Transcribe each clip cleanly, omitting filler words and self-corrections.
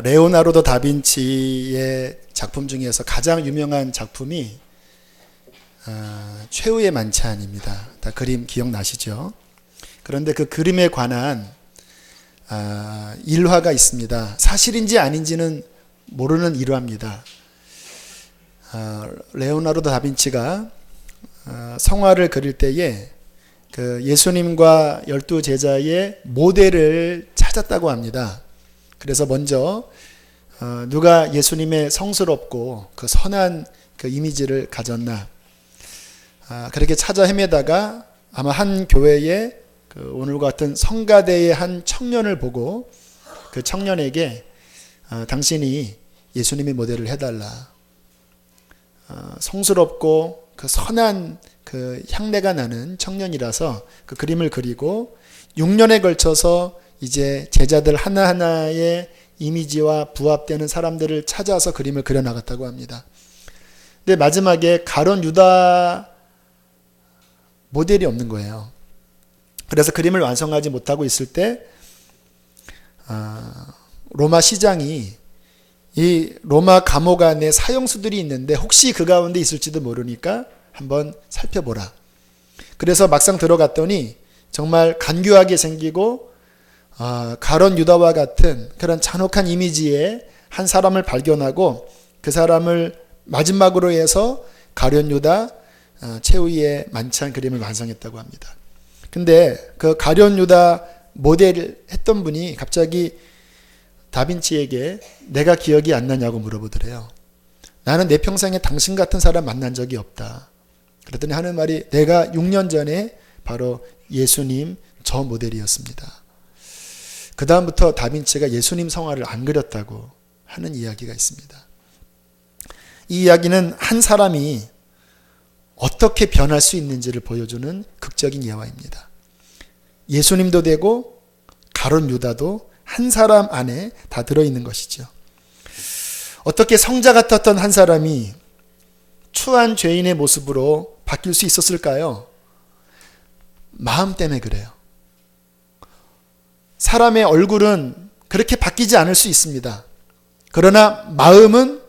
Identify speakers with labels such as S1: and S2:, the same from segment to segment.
S1: 레오나르도 다빈치의 작품 중에서 가장 유명한 작품이 최후의 만찬입니다. 다 그림 기억나시죠? 그런데 그 그림에 관한 일화가 있습니다. 사실인지 아닌지는 모르는 일화입니다. 레오나르도 다빈치가 성화를 그릴 때에 그 예수님과 12제자의 모델을 찾았다고 합니다. 그래서 먼저 누가 예수님의 성스럽고 그 선한 그 이미지를 가졌나 그렇게 찾아 헤매다가 아마 한 교회에 그 오늘과 같은 성가대의 한 청년을 보고 그 청년에게 당신이 예수님의 모델을 해달라. 성스럽고 그 선한 그 향내가 나는 청년이라서 그 그림을 그리고 6년에 걸쳐서 이제 제자들 하나하나의 이미지와 부합되는 사람들을 찾아서 그림을 그려나갔다고 합니다. 근데 마지막에 가룟 유다 모델이 없는 거예요. 그래서 그림을 완성하지 못하고 있을 때 로마 시장이 이 로마 감옥 안에 사형수들이 있는데 혹시 그 가운데 있을지도 모르니까 한번 살펴보라. 그래서 막상 들어갔더니 정말 간교하게 생기고 가룟 유다와 같은 그런 잔혹한 이미지의 한 사람을 발견하고 그 사람을 마지막으로 해서 가룟 유다 최후의 만찬 그림을 완성했다고 합니다. 근데 그 가룟 유다 모델을 했던 분이 갑자기 다빈치에게 내가 기억이 안 나냐고 물어보더래요. 나는 내 평생에 당신 같은 사람 만난 적이 없다. 그랬더니 하는 말이 내가 6년 전에 바로 예수님 저 모델이었습니다. 그 다음부터 다빈치가 예수님 성화를 안 그렸다고 하는 이야기가 있습니다. 이 이야기는 한 사람이 어떻게 변할 수 있는지를 보여주는 극적인 예화입니다. 예수님도 되고 가룟 유다도 한 사람 안에 다 들어있는 것이죠. 어떻게 성자 같았던 한 사람이 추한 죄인의 모습으로 바뀔 수 있었을까요? 마음 때문에 그래요. 사람의 얼굴은 그렇게 바뀌지 않을 수 있습니다. 그러나 마음은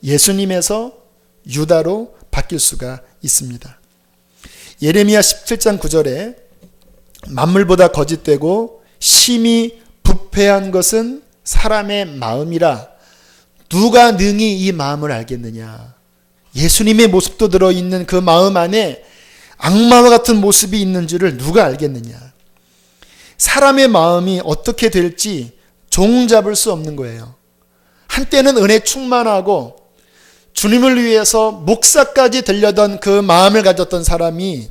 S1: 예수님에서 유다로 바뀔 수가 있습니다. 예레미야 17장 9절에 만물보다 거짓되고 심히 부패한 것은 사람의 마음이라 누가 능히 이 마음을 알겠느냐. 예수님의 모습도 들어있는 그 마음 안에 악마와 같은 모습이 있는 줄을 누가 알겠느냐. 사람의 마음이 어떻게 될지 종잡을 수 없는 거예요. 한때는 은혜 충만하고 주님을 위해서 목사까지 되려던 그 마음을 가졌던 사람이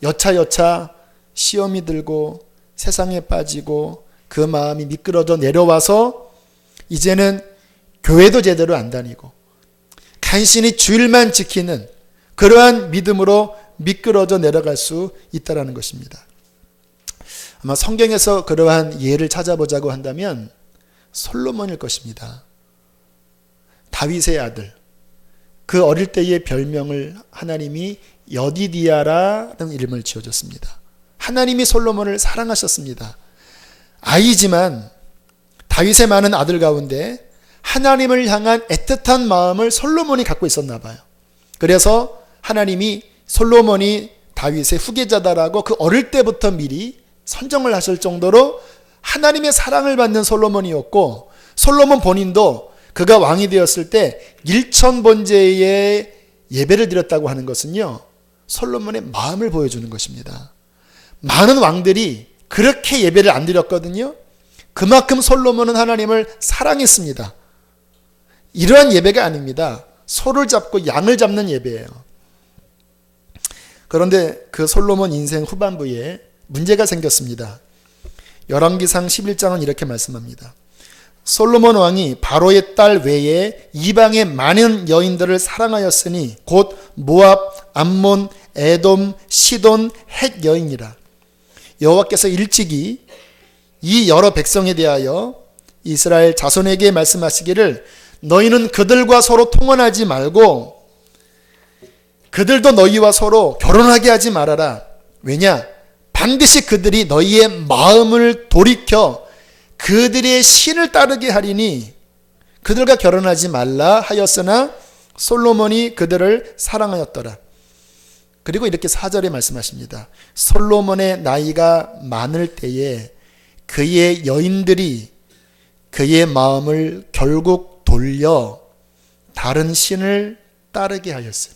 S1: 여차여차 시험이 들고 세상에 빠지고 그 마음이 미끄러져 내려와서 이제는 교회도 제대로 안 다니고 간신히 주일만 지키는 그러한 믿음으로 미끄러져 내려갈 수 있다는 것입니다. 아마 성경에서 그러한 예를 찾아보자고 한다면 솔로몬일 것입니다. 다윗의 아들. 그 어릴 때의 별명을 하나님이 여디디아라는 이름을 지어줬습니다. 하나님이 솔로몬을 사랑하셨습니다. 아이지만 다윗의 많은 아들 가운데 하나님을 향한 애틋한 마음을 솔로몬이 갖고 있었나 봐요. 그래서 하나님이 솔로몬이 다윗의 후계자다라고 그 어릴 때부터 미리 선정을 하실 정도로 하나님의 사랑을 받는 솔로몬이었고 솔로몬 본인도 그가 왕이 되었을 때 1000번제의 예배를 드렸다고 하는 것은요 솔로몬의 마음을 보여주는 것입니다. 많은 왕들이 그렇게 예배를 안 드렸거든요. 그만큼 솔로몬은 하나님을 사랑했습니다. 이러한 예배가 아닙니다. 소를 잡고 양을 잡는 예배예요. 그런데 그 솔로몬 인생 후반부에 문제가 생겼습니다. 열왕기상 11장은 이렇게 말씀합니다. 솔로몬 왕이 바로의 딸 외에 이방의 많은 여인들을 사랑하였으니 곧 모압, 암몬, 에돔, 시돈, 헷 여인이라. 여호와께서 일찍이 이 여러 백성에 대하여 이스라엘 자손에게 말씀하시기를 너희는 그들과 서로 통혼하지 말고 그들도 너희와 서로 결혼하게 하지 말아라. 왜냐? 반드시 그들이 너희의 마음을 돌이켜 그들의 신을 따르게 하리니 그들과 결혼하지 말라 하였으나 솔로몬이 그들을 사랑하였더라. 그리고 이렇게 4절에 말씀하십니다. 솔로몬의 나이가 많을 때에 그의 여인들이 그의 마음을 결국 돌려 다른 신을 따르게 하였으니.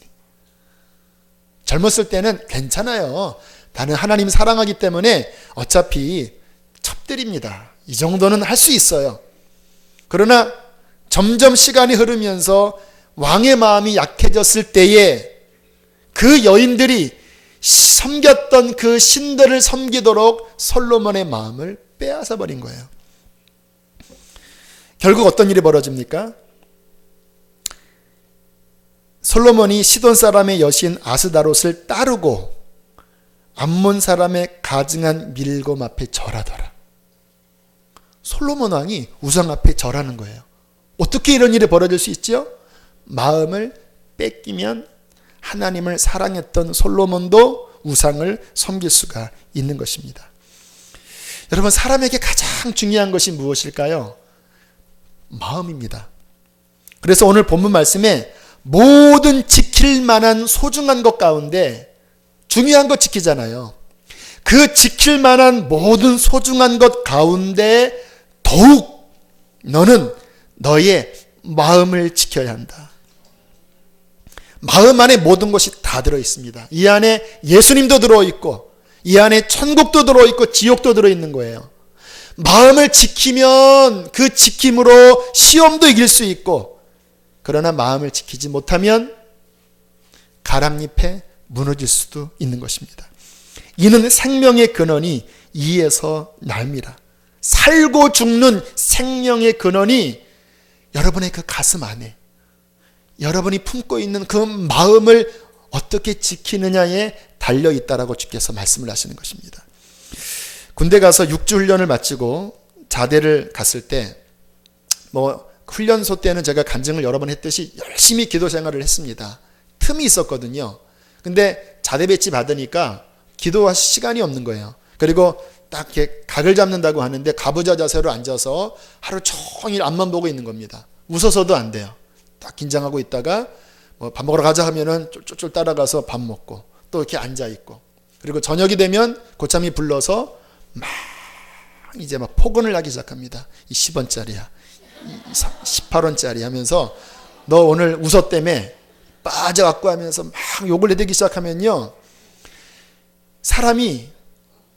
S1: 젊었을 때는 괜찮아요. 나는 하나님 사랑하기 때문에 어차피 첩들입니다. 이 정도는 할 수 있어요. 그러나 점점 시간이 흐르면서 왕의 마음이 약해졌을 때에 그 여인들이 섬겼던 그 신들을 섬기도록 솔로몬의 마음을 빼앗아 버린 거예요. 결국 어떤 일이 벌어집니까? 솔로몬이 시돈 사람의 여신 아스다롯을 따르고 암몬 사람의 가증한 밀곰 앞에 절하더라. 솔로몬 왕이 우상 앞에 절하는 거예요. 어떻게 이런 일이 벌어질 수 있죠? 마음을 뺏기면 하나님을 사랑했던 솔로몬도 우상을 섬길 수가 있는 것입니다. 여러분, 사람에게 가장 중요한 것이 무엇일까요? 마음입니다. 그래서 오늘 본문 말씀에 모든 지킬 만한 소중한 것 가운데 중요한 것 지키잖아요. 그 지킬 만한 모든 소중한 것 가운데 더욱 너는 너의 마음을 지켜야 한다. 마음 안에 모든 것이 다 들어있습니다. 이 안에 예수님도 들어있고 이 안에 천국도 들어있고 지옥도 들어있는 거예요. 마음을 지키면 그 지킴으로 시험도 이길 수 있고, 그러나 마음을 지키지 못하면 가랑잎에 무너질 수도 있는 것입니다. 이는 생명의 근원이 이에서 납니다. 살고 죽는 생명의 근원이 여러분의 그 가슴 안에, 여러분이 품고 있는 그 마음을 어떻게 지키느냐에 달려있다라고 주께서 말씀을 하시는 것입니다. 군대 가서 6주 훈련을 마치고 자대를 갔을 때 훈련소 때는 제가 간증을 여러 번 했듯이 열심히 기도 생활을 했습니다. 틈이 있었거든요. 근데 자대 배치 받으니까 기도할 시간이 없는 거예요. 그리고 딱 이렇게 각을 잡는다고 하는데 가부좌 자세로 앉아서 하루 종일 앞만 보고 있는 겁니다. 웃어서도 안 돼요. 딱 긴장하고 있다가 밥 먹으러 가자 하면은 쫄쫄쫄 따라가서 밥 먹고 또 이렇게 앉아 있고, 그리고 저녁이 되면 고참이 불러서 이제 폭언을 하기 시작합니다. 이 10원짜리야, 18원짜리 하면서 너 오늘 웃었다며 빠져갖고 하면서 막 욕을 내대기 시작하면요, 사람이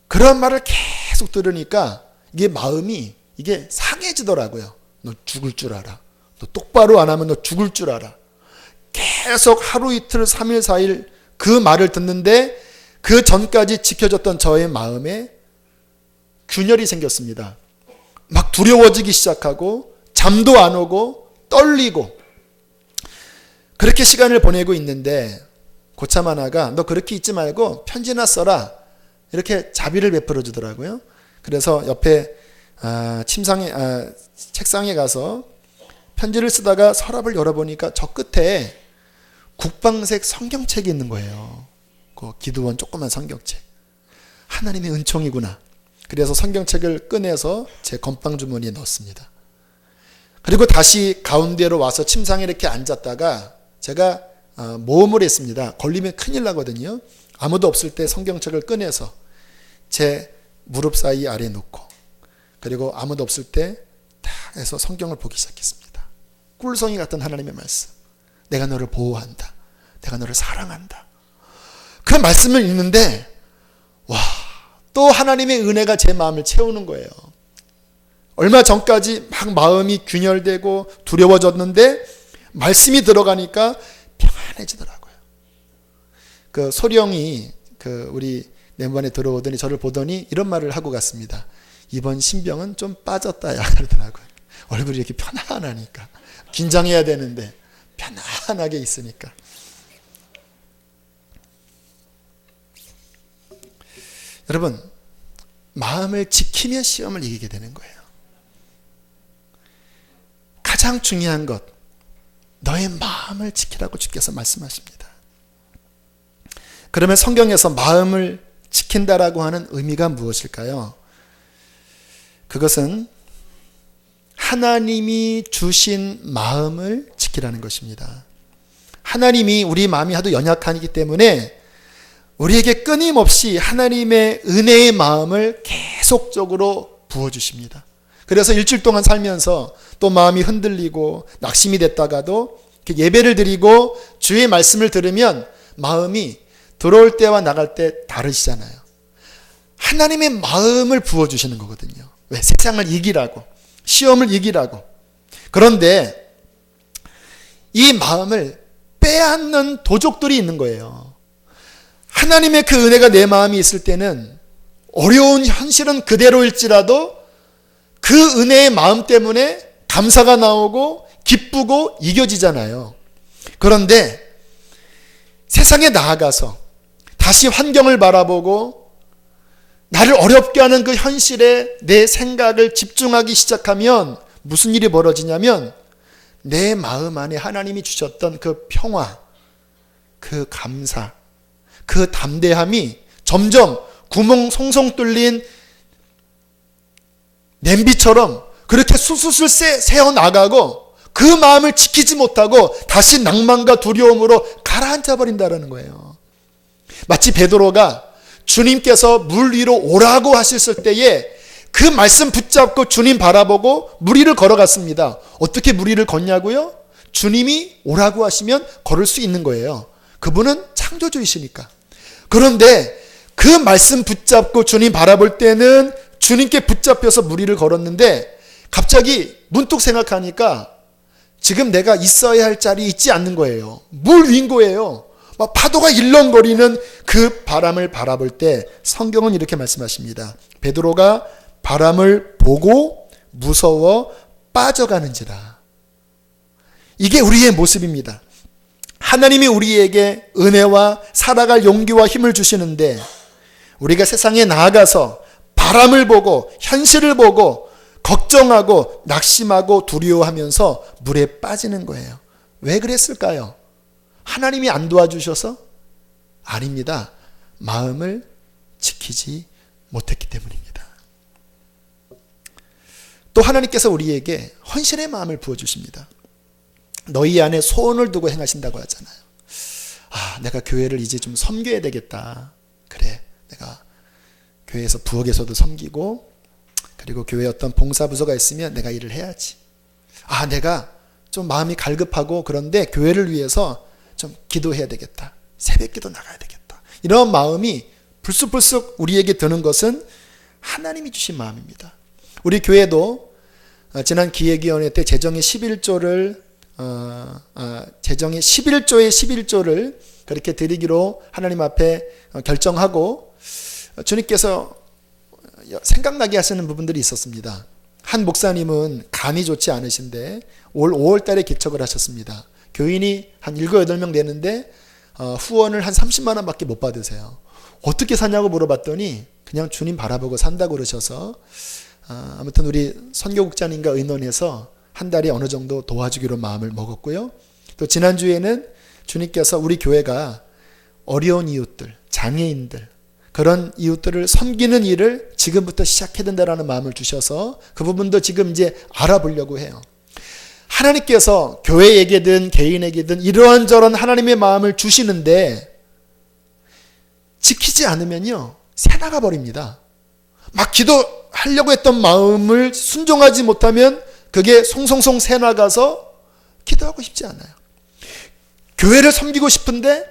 S1: 그런 말을 계속 들으니까 이게 마음이 이게 상해지더라고요. 너 죽을 줄 알아. 너 똑바로 안 하면 너 죽을 줄 알아. 계속 하루 이틀 3일 4일 그 말을 듣는데 그 전까지 지켜졌던 저의 마음에 균열이 생겼습니다. 막 두려워지기 시작하고 잠도 안 오고 떨리고 그렇게 시간을 보내고 있는데 고참 하나가 너 그렇게 있지 말고 편지나 써라, 이렇게 자비를 베풀어 주더라고요. 그래서 옆에 책상에 가서 편지를 쓰다가 서랍을 열어보니까 저 끝에 국방색 성경책이 있는 거예요. 그 기도원 조그만 성경책. 하나님의 은총이구나. 그래서 성경책을 꺼내서 제 건빵 주머니에 넣었습니다. 그리고 다시 가운데로 와서 침상에 이렇게 앉았다가 제가 모험을 했습니다. 걸리면 큰일 나거든요. 아무도 없을 때 성경책을 꺼내서 제 무릎 사이 아래에 놓고, 그리고 아무도 없을 때 딱 해서 성경을 보기 시작했습니다. 꿀성이 같은 하나님의 말씀. 내가 너를 보호한다. 내가 너를 사랑한다. 그 말씀을 읽는데 또 하나님의 은혜가 제 마음을 채우는 거예요. 얼마 전까지 막 마음이 균열되고 두려워졌는데 말씀이 들어가니까 평안해지더라고요. 그 소령이 우리 멤버에 들어오더니 저를 보더니 이런 말을 하고 갔습니다. 이번 신병은 좀 빠졌다야 그러더라고요. 얼굴이 이렇게 편안하니까. 긴장해야 되는데 편안하게 있으니까. 여러분, 마음을 지키면 시험을 이기게 되는 거예요. 가장 중요한 것, 너의 마음을 지키라고 주께서 말씀하십니다. 그러면 성경에서 마음을 지킨다라고 하는 의미가 무엇일까요? 그것은 하나님이 주신 마음을 지키라는 것입니다. 하나님이 우리 마음이 하도 연약하기 때문에 우리에게 끊임없이 하나님의 은혜의 마음을 계속적으로 부어주십니다. 그래서 일주일 동안 살면서 또 마음이 흔들리고 낙심이 됐다가도 예배를 드리고 주의 말씀을 들으면 마음이 들어올 때와 나갈 때 다르시잖아요. 하나님의 마음을 부어주시는 거거든요. 왜? 세상을 이기라고, 시험을 이기라고. 그런데 이 마음을 빼앗는 도적들이 있는 거예요. 하나님의 그 은혜가 내 마음이 있을 때는 어려운 현실은 그대로일지라도 그 은혜의 마음 때문에 감사가 나오고 기쁘고 이겨지잖아요. 그런데 세상에 나아가서 다시 환경을 바라보고 나를 어렵게 하는 그 현실에 내 생각을 집중하기 시작하면 무슨 일이 벌어지냐면 내 마음 안에 하나님이 주셨던 그 평화, 그 감사, 그 담대함이 점점 구멍 송송 뚫린 냄비처럼 그렇게 술술 새어나가고 그 마음을 지키지 못하고 다시 낭만과 두려움으로 가라앉아 버린다는 거예요. 마치 베드로가 주님께서 물 위로 오라고 하셨을 때에 그 말씀 붙잡고 주님 바라보고 물 위를 걸어갔습니다. 어떻게 물 위를 걷냐고요? 주님이 오라고 하시면 걸을 수 있는 거예요. 그분은 창조주이시니까. 그런데 그 말씀 붙잡고 주님 바라볼 때는 주님께 붙잡혀서 물 위를 걸었는데 갑자기 문득 생각하니까 지금 내가 있어야 할 자리에 있지 않는 거예요. 물 위인 거예요. 막 파도가 일렁거리는 그 바람을 바라볼 때 성경은 이렇게 말씀하십니다. 베드로가 바람을 보고 무서워 빠져가는지라. 이게 우리의 모습입니다. 하나님이 우리에게 은혜와 살아갈 용기와 힘을 주시는데 우리가 세상에 나아가서 바람을 보고 현실을 보고 걱정하고 낙심하고 두려워하면서 물에 빠지는 거예요. 왜 그랬을까요? 하나님이 안 도와주셔서? 아닙니다. 마음을 지키지 못했기 때문입니다. 또 하나님께서 우리에게 헌신의 마음을 부어주십니다. 너희 안에 소원을 두고 행하신다고 하잖아요. 내가 교회를 이제 좀 섬겨야 되겠다. 그래, 내가 교회에서 부엌에서도 섬기고 그리고 교회에 어떤 봉사부서가 있으면 내가 일을 해야지. 내가 좀 마음이 갈급하고 그런데 교회를 위해서 좀 기도해야 되겠다. 새벽기도 나가야 되겠다. 이런 마음이 불쑥불쑥 우리에게 드는 것은 하나님이 주신 마음입니다. 우리 교회도 지난 기획위원회 때 재정의 11조를 재정의 11조의 11조를 그렇게 드리기로 하나님 앞에 결정하고 주님께서 생각나게 하시는 부분들이 있었습니다. 한 목사님은 간이 좋지 않으신데 올 5월 달에 개척을 하셨습니다. 교인이 한 7, 8명 되는데 후원을 한 30만 원밖에 못 받으세요. 어떻게 사냐고 물어봤더니 그냥 주님 바라보고 산다고 그러셔서 아무튼 우리 선교국장님과 의논해서 한 달에 어느 정도 도와주기로 마음을 먹었고요. 또 지난주에는 주님께서 우리 교회가 어려운 이웃들, 장애인들 그런 이웃들을 섬기는 일을 지금부터 시작해야 된다는 마음을 주셔서 그 부분도 지금 이제 알아보려고 해요. 하나님께서 교회에게든 개인에게든 이러한저런 하나님의 마음을 주시는데 지키지 않으면요 새나가 버립니다. 막 기도하려고 했던 마음을 순종하지 못하면 그게 송송송 새나가서 기도하고 싶지 않아요. 교회를 섬기고 싶은데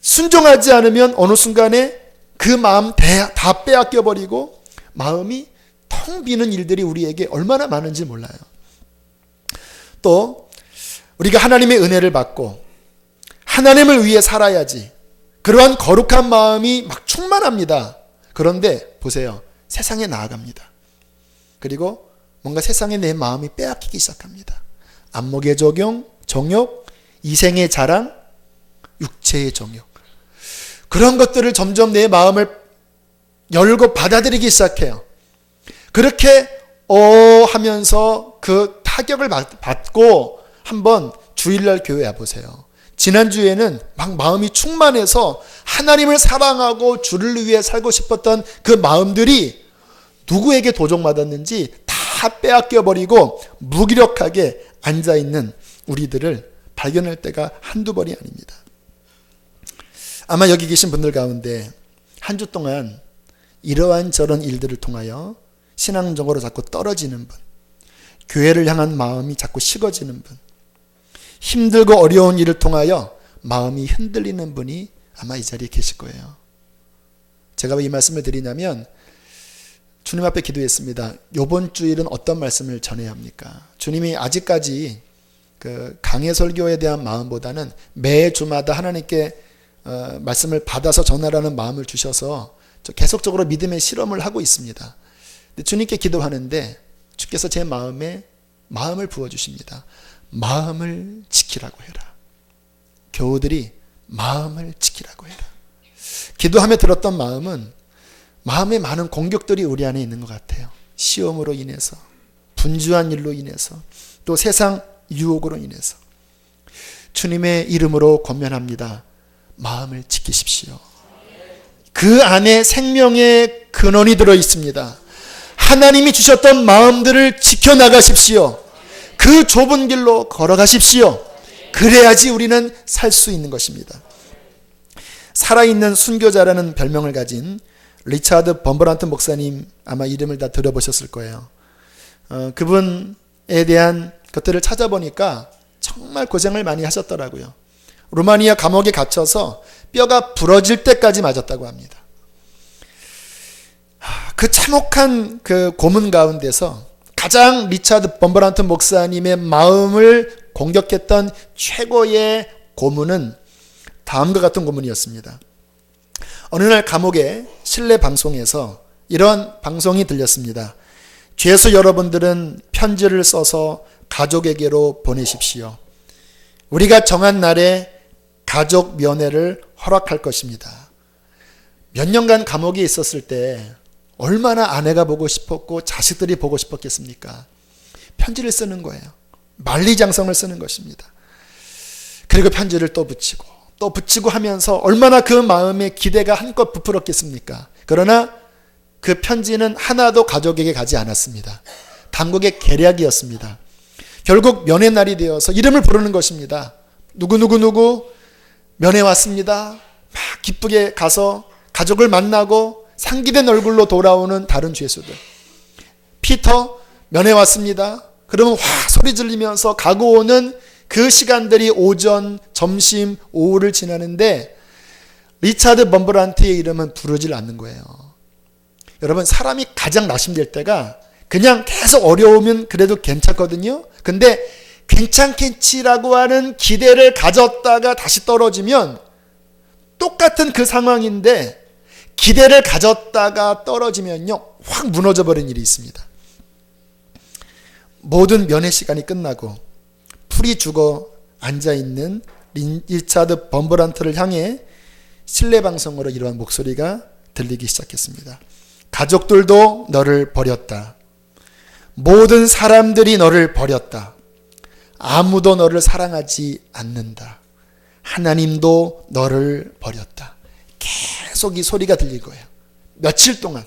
S1: 순종하지 않으면 어느 순간에 그 마음 다 빼앗겨 버리고 마음이 텅 비는 일들이 우리에게 얼마나 많은지 몰라요. 또 우리가 하나님의 은혜를 받고 하나님을 위해 살아야지 그러한 거룩한 마음이 막 충만합니다. 그런데 보세요. 세상에 나아갑니다. 그리고 뭔가 세상에 내 마음이 빼앗기기 시작합니다. 안목의 정욕, 이생의 자랑, 육체의 정욕. 그런 것들을 점점 내 마음을 열고 받아들이기 시작해요. 그렇게 하면서 그 타격을 받고 한번 주일날 교회에 와보세요. 지난주에는 막 마음이 충만해서 하나님을 사랑하고 주를 위해 살고 싶었던 그 마음들이 누구에게 도적맞았는지 다 다 빼앗겨 버리고 무기력하게 앉아있는 우리들을 발견할 때가 한두 번이 아닙니다. 아마 여기 계신 분들 가운데 한 주 동안 이러한 저런 일들을 통하여 신앙적으로 자꾸 떨어지는 분, 교회를 향한 마음이 자꾸 식어지는 분, 힘들고 어려운 일을 통하여 마음이 흔들리는 분이 아마 이 자리에 계실 거예요. 제가 왜 이 말씀을 드리냐면 주님 앞에 기도했습니다. 이번 주일은 어떤 말씀을 전해야 합니까? 주님이 아직까지 그 강해 설교에 대한 마음보다는 매 주마다 하나님께 말씀을 받아서 전하라는 마음을 주셔서 계속적으로 믿음의 실험을 하고 있습니다. 근데 주님께 기도하는데 주께서 제 마음에 마음을 부어주십니다. 마음을 지키라고 해라. 교우들이 마음을 지키라고 해라. 기도하며 들었던 마음은 마음에 많은 공격들이 우리 안에 있는 것 같아요. 시험으로 인해서, 분주한 일로 인해서, 또 세상 유혹으로 인해서. 주님의 이름으로 권면합니다. 마음을 지키십시오. 그 안에 생명의 근원이 들어 있습니다. 하나님이 주셨던 마음들을 지켜나가십시오. 그 좁은 길로 걸어가십시오. 그래야지 우리는 살 수 있는 것입니다. 살아있는 순교자라는 별명을 가진 리차드 범버란트 목사님 아마 이름을 다 들어보셨을 거예요. 그분에 대한 것들을 찾아보니까 정말 고생을 많이 하셨더라고요. 루마니아 감옥에 갇혀서 뼈가 부러질 때까지 맞았다고 합니다. 그 참혹한 그 고문 가운데서 가장 리차드 범버란트 목사님의 마음을 공격했던 최고의 고문은 다음과 같은 고문이었습니다. 어느 날 감옥의 실내 방송에서 이런 방송이 들렸습니다. 죄수 여러분들은 편지를 써서 가족에게로 보내십시오. 우리가 정한 날에 가족 면회를 허락할 것입니다. 몇 년간 감옥에 있었을 때 얼마나 아내가 보고 싶었고 자식들이 보고 싶었겠습니까? 편지를 쓰는 거예요. 만리장성을 쓰는 것입니다. 그리고 편지를 또 붙이고 하면서 얼마나 그 마음에 기대가 한껏 부풀었겠습니까? 그러나 그 편지는 하나도 가족에게 가지 않았습니다. 당국의 계략이었습니다. 결국 면회 날이 되어서 이름을 부르는 것입니다. 누구 면회 왔습니다. 막 기쁘게 가서 가족을 만나고 상기된 얼굴로 돌아오는 다른 죄수들. 피터 면회 왔습니다. 그러면 와 소리 지르면서 가고 오는 그 시간들이 오전, 점심, 오후를 지나는데 리차드 범버란트의 이름은 부르질 않는 거예요. 여러분, 사람이 가장 낙심될 때가 그냥 계속 어려우면 그래도 괜찮거든요. 근데 괜찮겠지라고 하는 기대를 가졌다가 다시 떨어지면 똑같은 그 상황인데 기대를 가졌다가 떨어지면요 확 무너져 버린 일이 있습니다. 모든 면회 시간이 끝나고 풀이 죽어 앉아있는 리차드 범버란트를 향해 실내 방송으로 이러한 목소리가 들리기 시작했습니다. 가족들도 너를 버렸다. 모든 사람들이 너를 버렸다. 아무도 너를 사랑하지 않는다. 하나님도 너를 버렸다. 계속 이 소리가 들릴 거예요. 며칠 동안.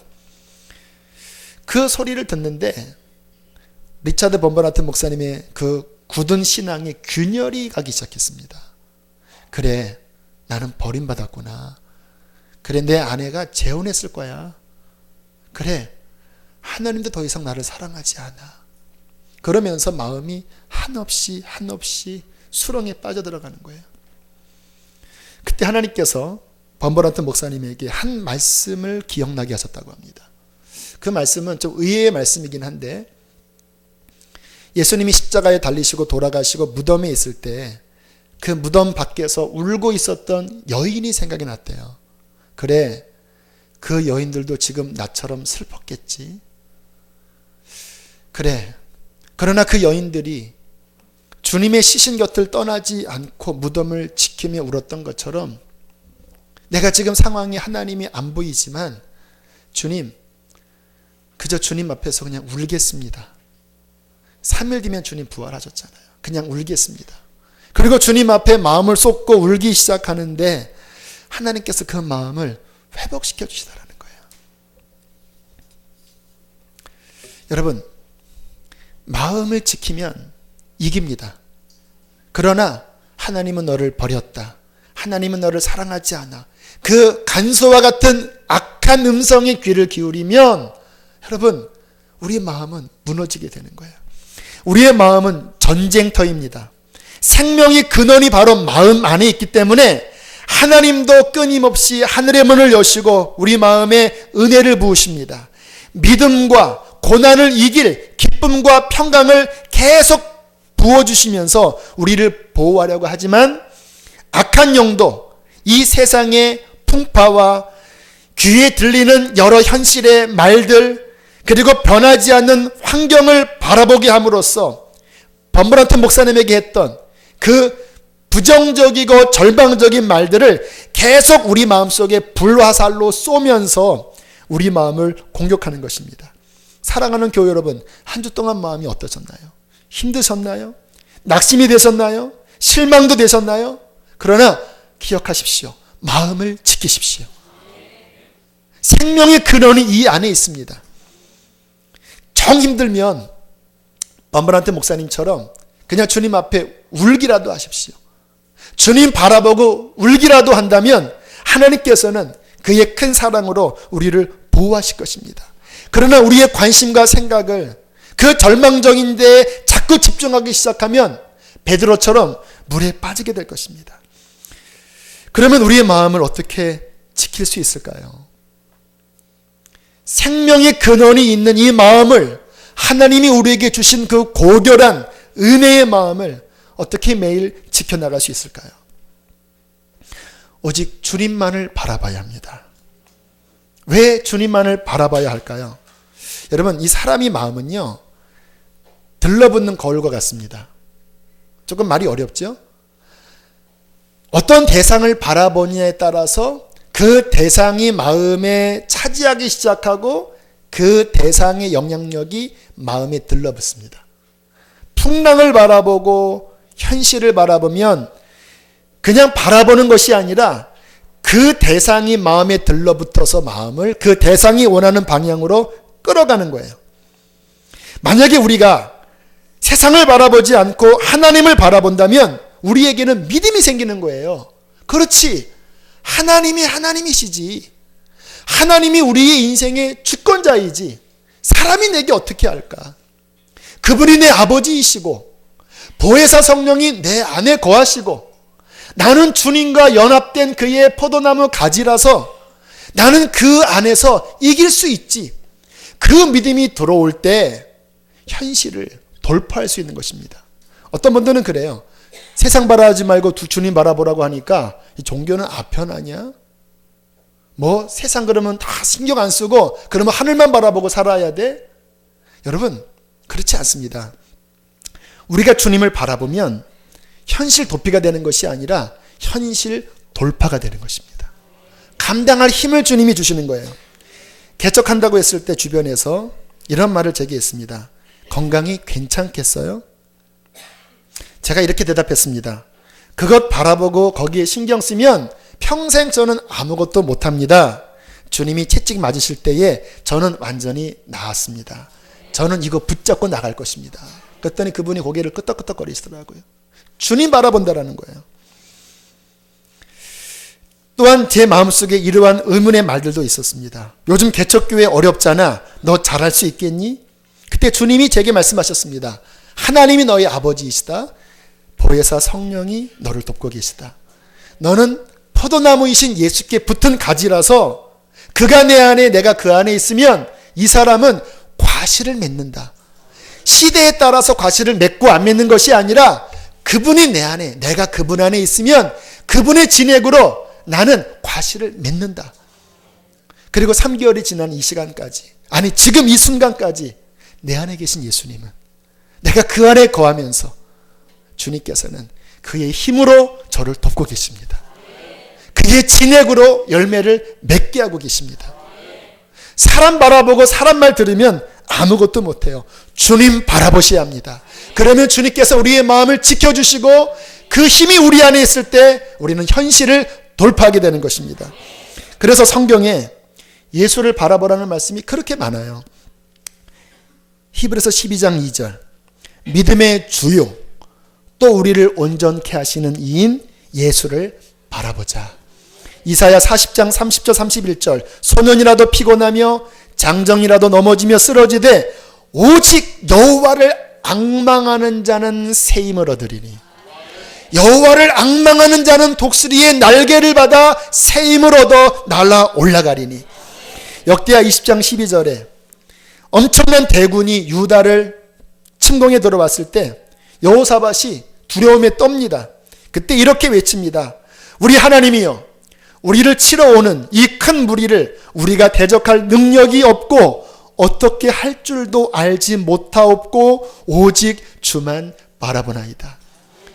S1: 그 소리를 듣는데 리차드 범버란트 목사님의 그 굳은 신앙에 균열이 가기 시작했습니다. 그래, 나는 버림받았구나. 그래, 내 아내가 재혼했을 거야. 그래, 하나님도 더 이상 나를 사랑하지 않아. 그러면서 마음이 한없이 수렁에 빠져들어가는 거예요. 그때 하나님께서 범버란트 목사님에게 한 말씀을 기억나게 하셨다고 합니다. 그 말씀은 좀 의외의 말씀이긴 한데 예수님이 십자가에 달리시고 돌아가시고 무덤에 있을 때 그 무덤 밖에서 울고 있었던 여인이 생각이 났대요. 그래, 그 여인들도 지금 나처럼 슬펐겠지. 그래, 그러나 그 여인들이 주님의 시신 곁을 떠나지 않고 무덤을 지키며 울었던 것처럼 내가 지금 상황이 하나님이 안 보이지만 주님, 그저 주님 앞에서 그냥 울겠습니다. 3일 뒤면 주님 부활하셨잖아요. 그냥 울겠습니다. 그리고 주님 앞에 마음을 쏟고 울기 시작하는데 하나님께서 그 마음을 회복시켜 주시다라는 거예요. 여러분, 마음을 지키면 이깁니다. 그러나 하나님은 너를 버렸다. 하나님은 너를 사랑하지 않아. 그 간소와 같은 악한 음성의 귀를 기울이면 여러분, 우리의 마음은 무너지게 되는 거예요. 우리의 마음은 전쟁터입니다. 생명의 근원이 바로 마음 안에 있기 때문에 하나님도 끊임없이 하늘의 문을 여시고 우리 마음에 은혜를 부으십니다. 믿음과 고난을 이길 기쁨과 평강을 계속 부어주시면서 우리를 보호하려고 하지만 악한 영도 이 세상의 풍파와 귀에 들리는 여러 현실의 말들 그리고 변하지 않는 환경을 바라보게 함으로써 범브란트 목사님에게 했던 그 부정적이고 절망적인 말들을 계속 우리 마음속에 불화살로 쏘면서 우리 마음을 공격하는 것입니다. 사랑하는 교회 여러분, 한 주 동안 마음이 어떠셨나요? 힘드셨나요? 낙심이 되셨나요? 실망도 되셨나요? 그러나 기억하십시오. 마음을 지키십시오. 생명의 근원이 이 안에 있습니다. 정 힘들면 범브란트 목사님처럼 그냥 주님 앞에 울기라도 하십시오. 주님 바라보고 울기라도 한다면 하나님께서는 그의 큰 사랑으로 우리를 보호하실 것입니다. 그러나 우리의 관심과 생각을 그 절망적인 데에 자꾸 집중하기 시작하면 베드로처럼 물에 빠지게 될 것입니다. 그러면 우리의 마음을 어떻게 지킬 수 있을까요? 생명의 근원이 있는 이 마음을 하나님이 우리에게 주신 그 고결한 은혜의 마음을 어떻게 매일 지켜나갈 수 있을까요? 오직 주님만을 바라봐야 합니다. 왜 주님만을 바라봐야 할까요? 여러분, 이 사람의 마음은요, 들러붙는 거울과 같습니다. 조금 말이 어렵죠? 어떤 대상을 바라보느냐에 따라서 그 대상이 마음에 차지하기 시작하고 그 대상의 영향력이 마음에 들러붙습니다. 풍랑을 바라보고 현실을 바라보면 그냥 바라보는 것이 아니라 그 대상이 마음에 들러붙어서 마음을 그 대상이 원하는 방향으로 끌어가는 거예요. 만약에 우리가 세상을 바라보지 않고 하나님을 바라본다면 우리에게는 믿음이 생기는 거예요. 그렇지. 하나님이 하나님이시지. 하나님이 우리의 인생의 주권자이지. 사람이 내게 어떻게 할까? 그분이 내 아버지이시고 보혜사 성령이 내 안에 거하시고 나는 주님과 연합된 그의 포도나무 가지라서 나는 그 안에서 이길 수 있지. 그 믿음이 들어올 때 현실을 돌파할 수 있는 것입니다. 어떤 분들은 그래요. 세상 바라보지 말고 주님 바라보라고 하니까 이 종교는 아편 아니야? 뭐 세상 그러면 다 신경 안 쓰고 그러면 하늘만 바라보고 살아야 돼? 여러분, 그렇지 않습니다. 우리가 주님을 바라보면 현실 도피가 되는 것이 아니라 현실 돌파가 되는 것입니다. 감당할 힘을 주님이 주시는 거예요. 개척한다고 했을 때 주변에서 이런 말을 제게 했습니다. 건강이 괜찮겠어요? 제가 이렇게 대답했습니다. 그것 바라보고 거기에 신경 쓰면 평생 저는 아무것도 못합니다. 주님이 채찍 맞으실 때에 저는 완전히 나았습니다. 저는 이거 붙잡고 나갈 것입니다. 그랬더니 그분이 고개를 끄덕끄덕거리시더라고요. 주님 바라본다라는 거예요. 또한 제 마음속에 이러한 의문의 말들도 있었습니다. 요즘 개척교회 어렵잖아. 너 잘할 수 있겠니? 그때 주님이 제게 말씀하셨습니다. 하나님이 너의 아버지이시다. 보혜사 성령이 너를 돕고 계시다. 너는 포도나무이신 예수께 붙은 가지라서 그가 내 안에 내가 그 안에 있으면 이 사람은 과실을 맺는다. 시대에 따라서 과실을 맺고 안 맺는 것이 아니라 그분이 내 안에 내가 그분 안에 있으면 그분의 진액으로 나는 과실을 맺는다. 그리고 3개월이 지난 이 시간까지, 아니 지금 이 순간까지 내 안에 계신 예수님은 내가 그 안에 거하면서 주님께서는 그의 힘으로 저를 돕고 계십니다. 그의 진액으로 열매를 맺게 하고 계십니다. 사람 바라보고 사람 말 들으면 아무것도 못해요. 주님 바라보셔야 합니다. 그러면 주님께서 우리의 마음을 지켜주시고 그 힘이 우리 안에 있을 때 우리는 현실을 돌파하게 되는 것입니다. 그래서 성경에 예수를 바라보라는 말씀이 그렇게 많아요. 히브리서 12장 2절 믿음의 주요, 또 우리를 온전케 하시는 이인 예수를 바라보자. 이사야 40장 30절 31절 소년이라도 피곤하며 장정이라도 넘어지며 쓰러지되 오직 여호와를 앙망하는 자는 새 힘을 얻으리니, 여호와를 앙망하는 자는 독수리의 날개를 받아 새 힘을 얻어 날아 올라가리니. 역대하 20장 12절에 엄청난 대군이 유다를 침공해 들어왔을 때 여호사밧이 두려움에 떱니다. 그때 이렇게 외칩니다. 우리 하나님이여, 우리를 치러 오는 이 큰 무리를 우리가 대적할 능력이 없고 어떻게 할 줄도 알지 못하옵고 오직 주만 바라보나이다.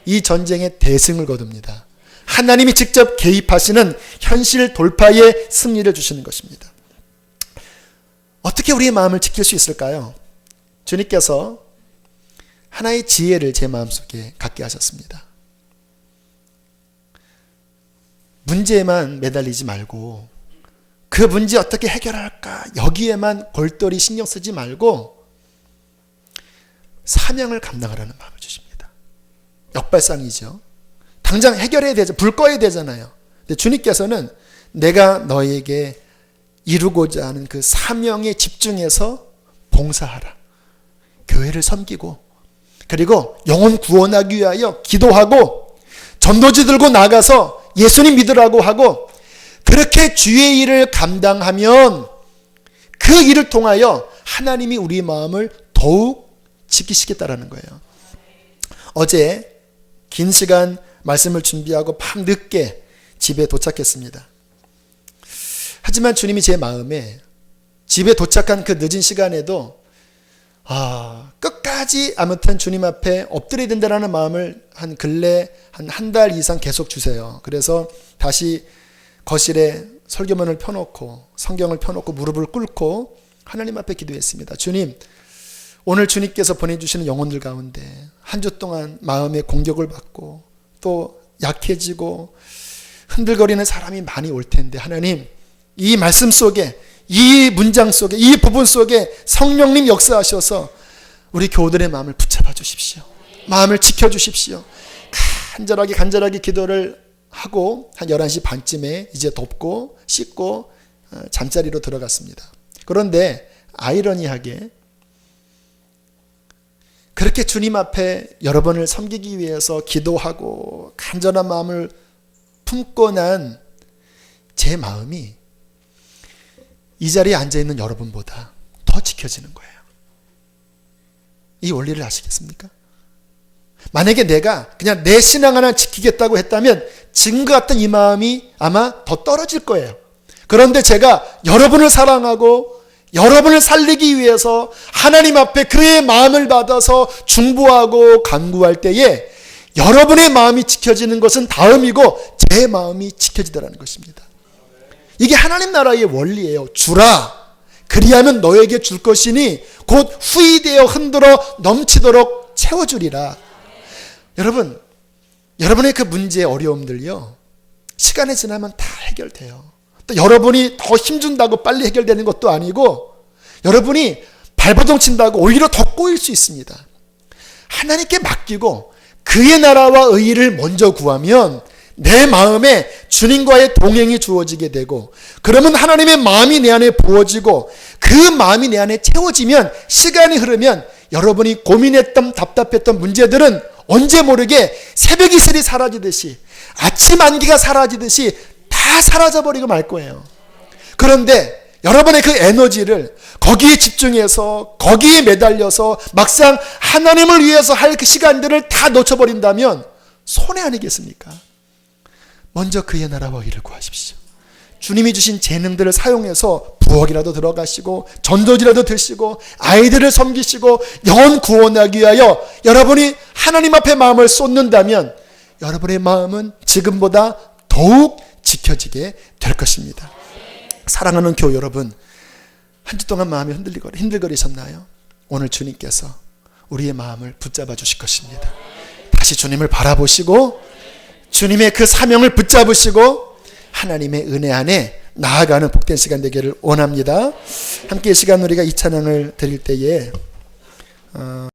S1: 이 전쟁의 대승을 거둡니다. 하나님이 직접 개입하시는 현실 돌파의 승리를 주시는 것입니다. 어떻게 우리의 마음을 지킬 수 있을까요? 주님께서 하나의 지혜를 제 마음속에 갖게 하셨습니다. 문제에만 매달리지 말고 그 문제 어떻게 해결할까 여기에만 골똘히 신경 쓰지 말고 사명을 감당하라는 마음을 주십니다. 역발상이죠. 당장 해결해야 되죠. 불 꺼야 되잖아요. 근데 주님께서는 내가 너에게 이루고자 하는 그 사명에 집중해서 봉사하라. 교회를 섬기고 그리고 영혼 구원하기 위하여 기도하고 전도지 들고 나가서 예수님 믿으라고 하고 그렇게 주의 일을 감당하면 그 일을 통하여 하나님이 우리 마음을 더욱 지키시겠다라는 거예요. 어제 긴 시간 말씀을 준비하고 밤늦게 집에 도착했습니다. 하지만 주님이 제 마음에 집에 도착한 그 늦은 시간에도 끝까지 아무튼 주님 앞에 엎드려야 된다는 마음을 근래 한 달 이상 계속 주세요. 그래서 다시 거실에 설교문을 펴놓고 성경을 펴놓고 무릎을 꿇고 하나님 앞에 기도했습니다. 주님, 오늘 주님께서 보내주시는 영혼들 가운데 한 주 동안 마음의 공격을 받고 또 약해지고 흔들거리는 사람이 많이 올 텐데 하나님, 이 말씀 속에 이 문장 속에 이 부분 속에 성령님 역사하셔서 우리 교우들의 마음을 붙잡아 주십시오. 마음을 지켜주십시오. 간절하게 기도를 하고 한 11시 반쯤에 이제 덮고 씻고 잠자리로 들어갔습니다. 그런데 아이러니하게 그렇게 주님 앞에 여러분을 섬기기 위해서 기도하고 간절한 마음을 품고 난 제 마음이 이 자리에 앉아있는 여러분보다 더 지켜지는 거예요. 이 원리를 아시겠습니까? 만약에 내가 그냥 내 신앙 하나 지키겠다고 했다면 지금과 같은 이 마음이 아마 더 떨어질 거예요. 그런데 제가 여러분을 사랑하고 여러분을 살리기 위해서 하나님 앞에 그의 마음을 받아서 중보하고 간구할 때에 여러분의 마음이 지켜지는 것은 다음이고 제 마음이 지켜지더라는 것입니다. 이게 하나님 나라의 원리예요. 주라. 그리하면 너에게 줄 것이니 곧 후이되어 흔들어 넘치도록 채워주리라. 여러분, 여러분의 그 문제의 어려움들요, 시간이 지나면 다 해결돼요. 또 여러분이 더 힘준다고 빨리 해결되는 것도 아니고 여러분이 발버둥 친다고 오히려 더 꼬일 수 있습니다. 하나님께 맡기고 그의 나라와 의의를 먼저 구하면 내 마음에 주님과의 동행이 주어지게 되고 그러면 하나님의 마음이 내 안에 부어지고 그 마음이 내 안에 채워지면 시간이 흐르면 여러분이 고민했던 답답했던 문제들은 언제 모르게 새벽 이슬이 사라지듯이 아침 안개가 사라지듯이 다 사라져버리고 말 거예요. 그런데 여러분의 그 에너지를 거기에 집중해서 거기에 매달려서 막상 하나님을 위해서 할 그 시간들을 다 놓쳐버린다면 손해 아니겠습니까? 먼저 그의 나라와 의를 구하십시오. 주님이 주신 재능들을 사용해서 부엌이라도 들어가시고 전도지라도 드시고 아이들을 섬기시고 영혼 구원하기 위하여 여러분이 하나님 앞에 마음을 쏟는다면 여러분의 마음은 지금보다 더욱 지켜지게 될 것입니다. 사랑하는 교우 여러분, 한 주 동안 마음이 힘들거리셨나요? 오늘 주님께서 우리의 마음을 붙잡아 주실 것입니다. 다시 주님을 바라보시고 주님의 그 사명을 붙잡으시고 하나님의 은혜 안에 나아가는 복된 시간 되기를 원합니다. 함께 이 시간 우리가 이 찬양을 드릴 때에